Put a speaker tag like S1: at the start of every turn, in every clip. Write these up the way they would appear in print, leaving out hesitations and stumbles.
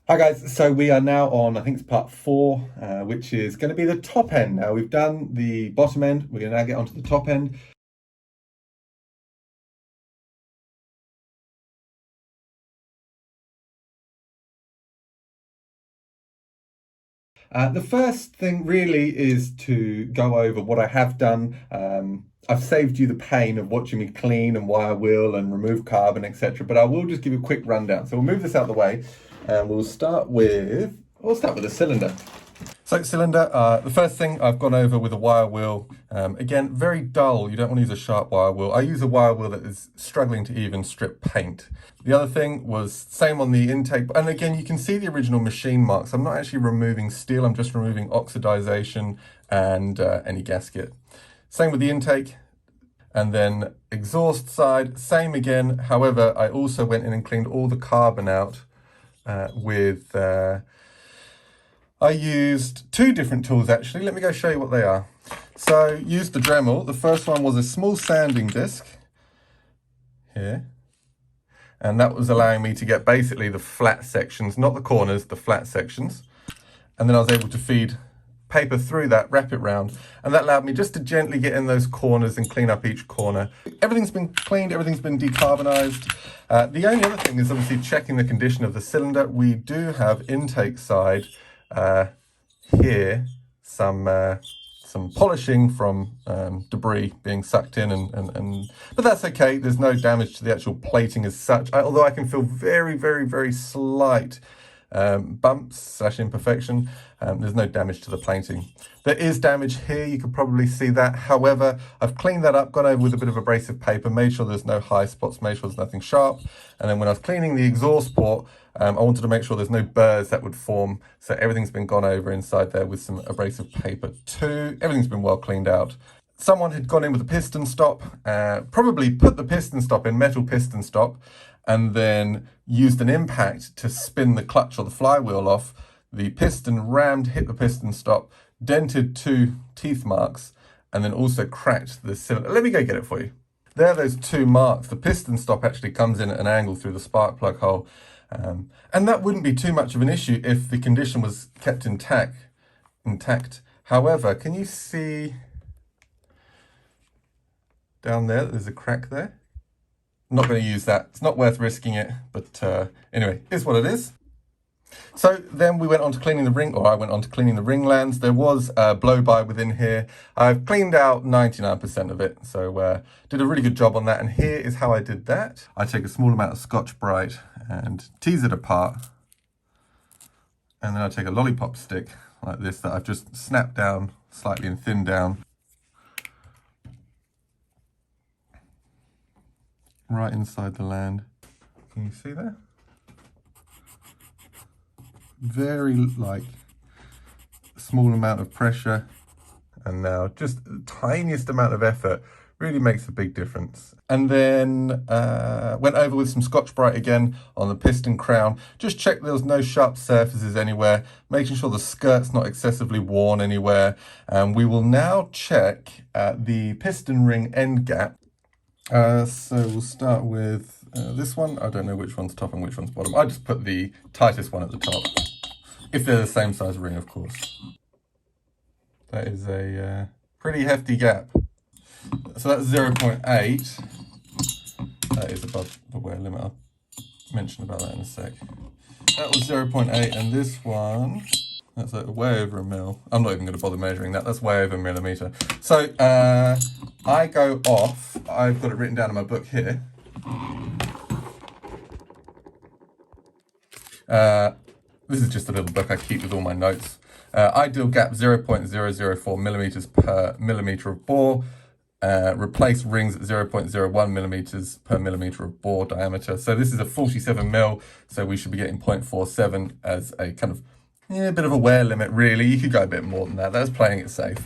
S1: Hi guys, so we are now on, I think it's part four, which is going to be the top end. Now we've done the bottom end, we're going to now get onto the top end. The first thing really is to go over what I have done. I've saved you the pain of watching me clean and wire wheel and remove carbon, etc. But I will just give you a quick rundown. So we'll move this out of the way and we'll start with the cylinder. So cylinder, the first thing I've gone over with a wire wheel, again, very dull. You don't want to use a sharp wire wheel. I use a wire wheel that is struggling to even strip paint. The other thing was same on the intake. And again, you can see the original machine marks. I'm not actually removing steel. I'm just removing oxidization and any gasket. Same with the intake. And then exhaust side, same again. However, I also went in and cleaned all the carbon out with... I used two different tools actually. Let me go show you what they are. So used the Dremel. The first one was a small sanding disc here. And that was allowing me to get basically the flat sections, not the corners, the flat sections. And then I was able to feed paper through that, wrap it round. And that allowed me just to gently get in those corners and clean up each corner. Everything's been cleaned, everything's been decarbonized. The only other thing is obviously checking the condition of the cylinder. We do have intake side here some polishing from debris being sucked in but that's okay. There's no damage to the actual plating as such, although I can feel very slight bumps / imperfection. There's no damage to the plating. There is damage here, you could probably see that. However, I've cleaned that up, gone over with a bit of abrasive paper, made sure there's no high spots, made sure there's nothing sharp. And then when I was cleaning the exhaust port, I wanted to make sure there's no burrs that would form. So everything's been gone over inside there with some abrasive paper too. Everything's been well cleaned out. Someone had gone in with a piston stop, probably put the piston stop in, metal piston stop, and then used an impact to spin the clutch or the flywheel off. The piston rammed, hit the piston stop, dented two teeth marks, and then also cracked the cylinder. Let me go get it for you. There are those two marks. The piston stop actually comes in at an angle through the spark plug hole. And that wouldn't be too much of an issue if the condition was kept intact. However, can you see down there, there's a crack there? I'm not going to use that. It's not worth risking it, but anyway, it's what it is. So then we went on to cleaning the ring, or I went on to cleaning the ring lands. There was a blow-by within here. I've cleaned out 99% of it, so did a really good job on that. And here is how I did that. I take a small amount of Scotch-Brite and tease it apart. And then I take a lollipop stick like this that I've just snapped down slightly and thinned down. Right inside the land. Can you see there? Very small amount of pressure, and now just the tiniest amount of effort really makes a big difference. And then went over with some Scotch-Brite again on the piston crown. Just check there was no sharp surfaces anywhere, making sure the skirt's not excessively worn anywhere. And we will now check the piston ring end gap. So we'll start with this one. I don't know which one's top and which one's bottom. I just put the tightest one at the top. If they're the same size ring, of course. That is a pretty hefty gap. So that's 0.8. That is above the wear limit. I'll mention about that in a sec. That was 0.8, and this one, that's way over a mil. I'm not even going to bother measuring that. That's way over a millimeter. So I go off. I've got it written down in my book here. This is just a little book I keep with all my notes. Ideal gap 0.004 millimeters per millimeter of bore. Replace rings at 0.01 millimeters per millimeter of bore diameter. So this is a 47 mil, so we should be getting 0.47 as a kind of a bit of a wear limit, really. You could go a bit more than that. That's playing it safe.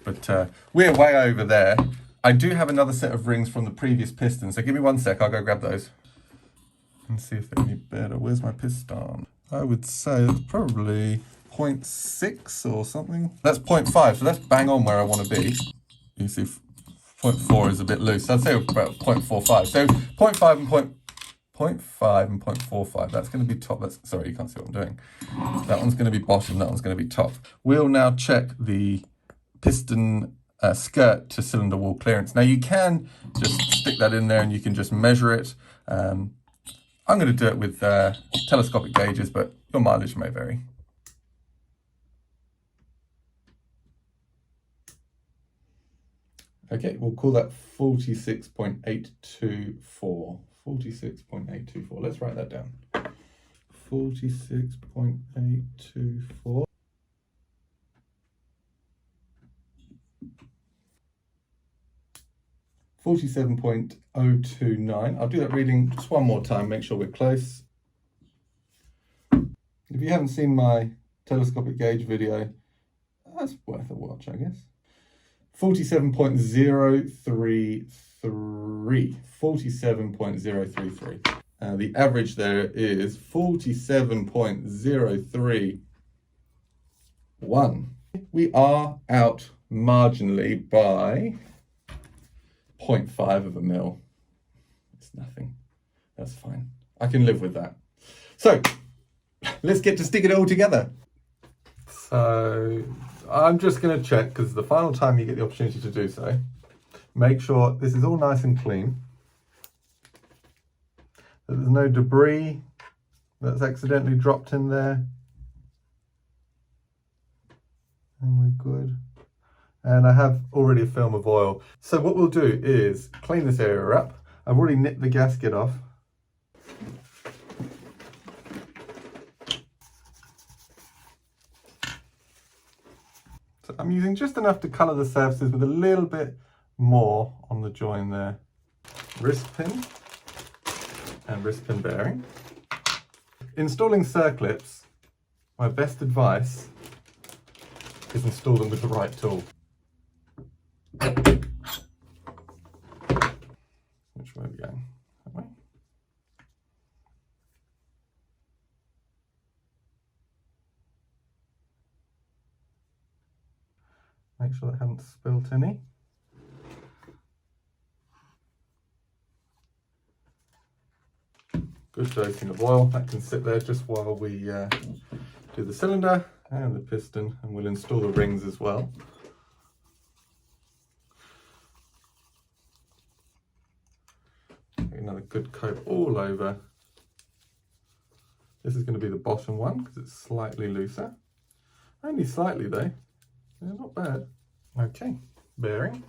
S1: But we're way over there. I do have another set of rings from the previous piston, so give me 1 sec. I'll go grab those and see if they're any better. Where's my piston? I would say it's probably 0.6 or something. That's 0.5, so that's bang on where I want to be. You see 0.4 is a bit loose. So I'd say about 0.45. So 0.5 and 0.5 and 0.45. That's going to be top. Sorry, you can't see what I'm doing. That one's going to be bottom. That one's going to be top. We'll now check the piston skirt to cylinder wall clearance. Now you can just stick that in there and you can just measure it. I'm going to do it with telescopic gauges, but your mileage may vary. Okay, we'll call that 46.824. 46.824. Let's write that down. 46.824. 47.029. I'll do that reading just one more time, make sure we're close. If you haven't seen my telescopic gauge video, that's worth a watch, I guess. 47.033. 47.033. The average there is 47.031. We are out marginally by 0.5 of a mil. It's nothing. That's fine. I can live with that. So let's get to stick it all together. So I'm just going to check, because the final time you get the opportunity to do so, make sure this is all nice and clean, that there's no debris that's accidentally dropped in there, and we're good. And I have already a film of oil. So what we'll do is clean this area up. I've already nipped the gasket off. So I'm using just enough to colour the surfaces with a little bit more on the join there. Wrist pin and wrist pin bearing. Installing circlips, my best advice is install them with the right tool. Which way are we going? That way? Make sure I haven't spilt any. Good dosing of oil. That can sit there just while we do the cylinder and the piston, and we'll install the rings as well. Another good coat all over. This is going to be the bottom one because it's slightly looser. Only slightly though. Yeah, not bad. Okay, bearing.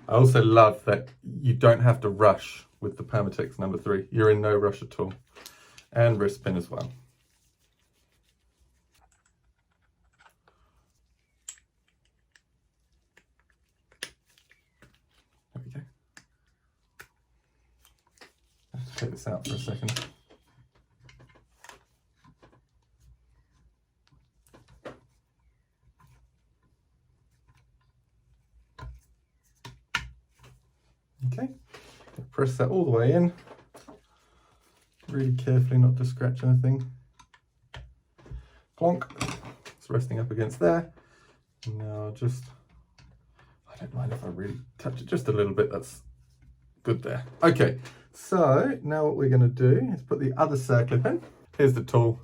S1: I also love that you don't have to rush with the Permatex number 3. You're in no rush at all. And wrist pin as well. There we go. Let's take this out for a second. Okay, press that all the way in, really carefully not to scratch anything. Clonk, it's resting up against there. Now just, I don't mind if I really touch it just a little bit, that's good there. Okay, so now what we're going to do is put the other circlip in. Here's the tool.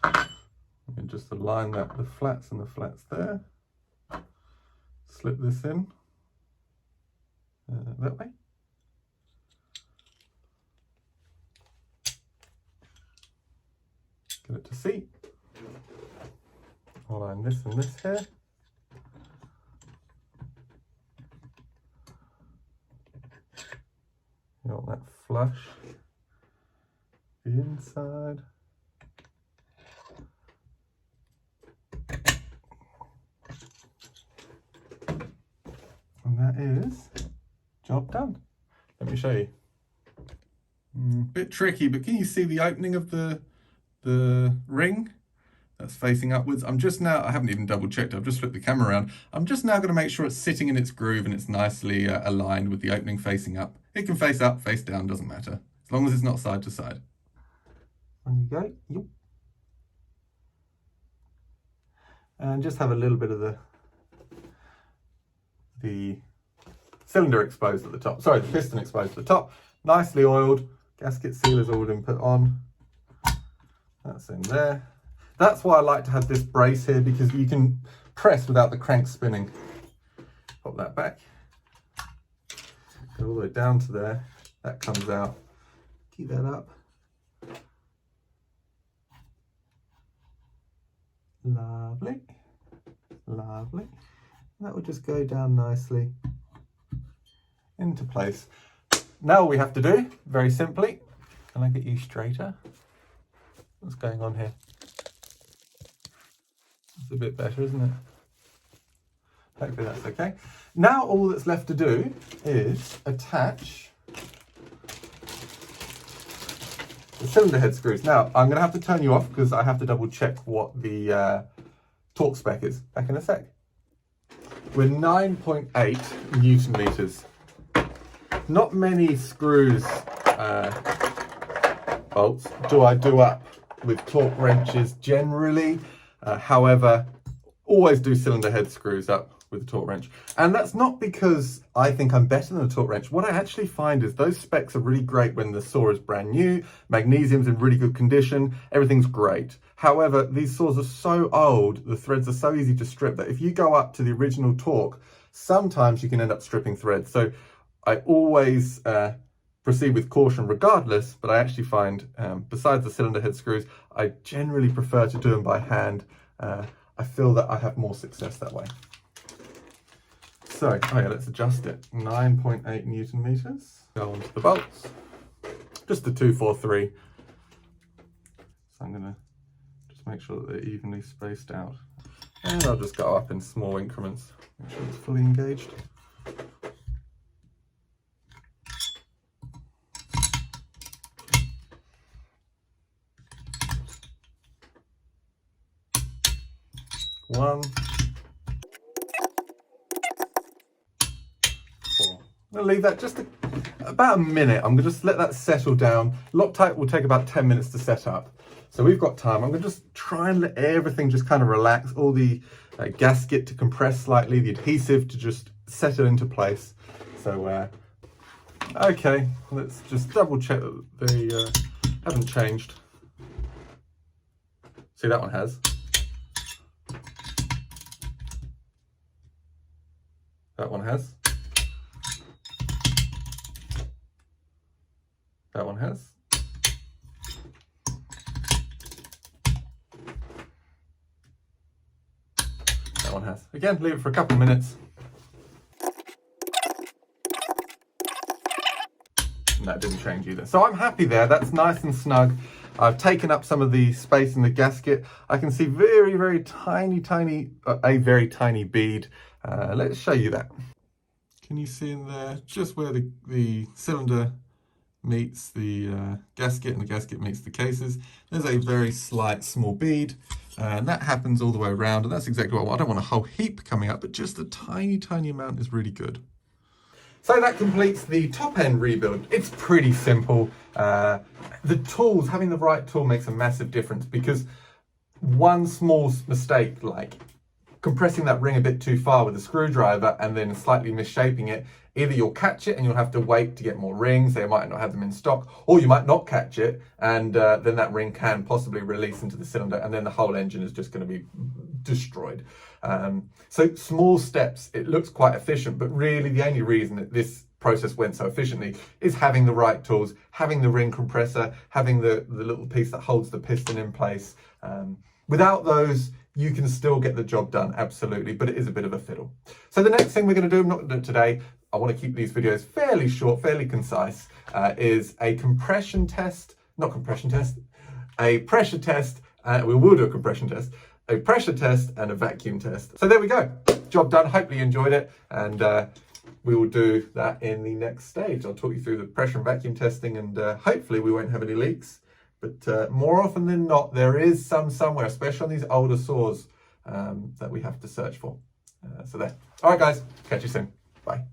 S1: And just align that, the flats and the flats there. Slip this in. That way. Get it to seat. Align this and this here. You want that flush. The inside. And that is job done. Let me show you. Bit tricky, but can you see the opening of the ring that's facing upwards? I'm just now, I haven't even double checked, I've just flipped the camera around. I'm just now going to make sure it's sitting in its groove and it's nicely aligned with the opening facing up. It can face up, face down, doesn't matter, as long as it's not side to side. On you go. Yep. and just have a little bit of the cylinder exposed at the top. Sorry, the piston exposed at the top. Nicely oiled. Gasket sealer's all been put on. That's in there. That's why I like to have this brace here, because you can press without the crank spinning. Pop that back. Go all the way down to there. That comes out. Keep that up. Lovely. Lovely. That will just go down nicely into place. Now all we have to do, very simply, can I get you straighter? What's going on here? It's a bit better, isn't it? Hopefully that's okay. Now all that's left to do is attach the cylinder head screws. Now I'm going to have to turn you off because I have to double check what the torque spec is. Back in a sec. We're 9.8 Newton meters. Not many screws, bolts, do I do up with torque wrenches generally. However, always do cylinder head screws up with a torque wrench. And that's not because I think I'm better than a torque wrench. What I actually find is those specs are really great when the saw is brand new, magnesium's in really good condition, everything's great. However, these saws are so old, the threads are so easy to strip that if you go up to the original torque, sometimes you can end up stripping threads. So I always proceed with caution regardless, but I actually find, besides the cylinder head screws, I generally prefer to do them by hand. I feel that I have more success that way. So, okay, let's adjust it. 9.8 Newton meters. Go on to the bolts. Just the 2, 4, 3. So I'm gonna just make sure that they're evenly spaced out. And I'll just go up in small increments. Make sure it's fully engaged. One, 4. I'm gonna leave that just about a minute. I'm gonna just let that settle down. Loctite will take about 10 minutes to set up. So we've got time. I'm gonna just try and let everything just kind of relax, all the gasket to compress slightly, the adhesive to just settle into place. So, okay, let's just double check that they haven't changed. See, that one has. That one has. That one has. That one has. Again, leave it for a couple of minutes. And that didn't change either. So I'm happy there. That's nice and snug. I've taken up some of the space in the gasket. I can see very, very tiny, a very tiny bead. Let's show you that. Can you see in there just where the cylinder meets the gasket and the gasket meets the cases? There's a very slight small bead, and that happens all the way around, and that's exactly what I want. I don't want a whole heap coming up, but just a tiny amount is really good. So that completes the top end rebuild. It's pretty simple. The tools, having the right tool makes a massive difference, because one small mistake, like compressing that ring a bit too far with a screwdriver and then slightly misshaping it, either you'll catch it and you'll have to wait to get more rings, they might not have them in stock, or you might not catch it and then that ring can possibly release into the cylinder, and then the whole engine is just going to be destroyed. So small steps, it looks quite efficient, but really the only reason that this process went so efficiently is having the right tools, having the ring compressor, having the little piece that holds the piston in place. Without those, you can still get the job done, absolutely, but it is a bit of a fiddle. So the next thing we're going to do, I'm not going to do it today, I want to keep these videos fairly short, fairly concise, is a compression test, not compression test, a pressure test, we will do a compression test, a pressure test and a vacuum test. So there we go, job done, hopefully you enjoyed it, and we will do that in the next stage. I'll talk you through the pressure and vacuum testing, and hopefully we won't have any leaks. But more often than not, there is some somewhere, especially on these older saws, that we have to search for. So there. All right, guys, catch you soon. Bye.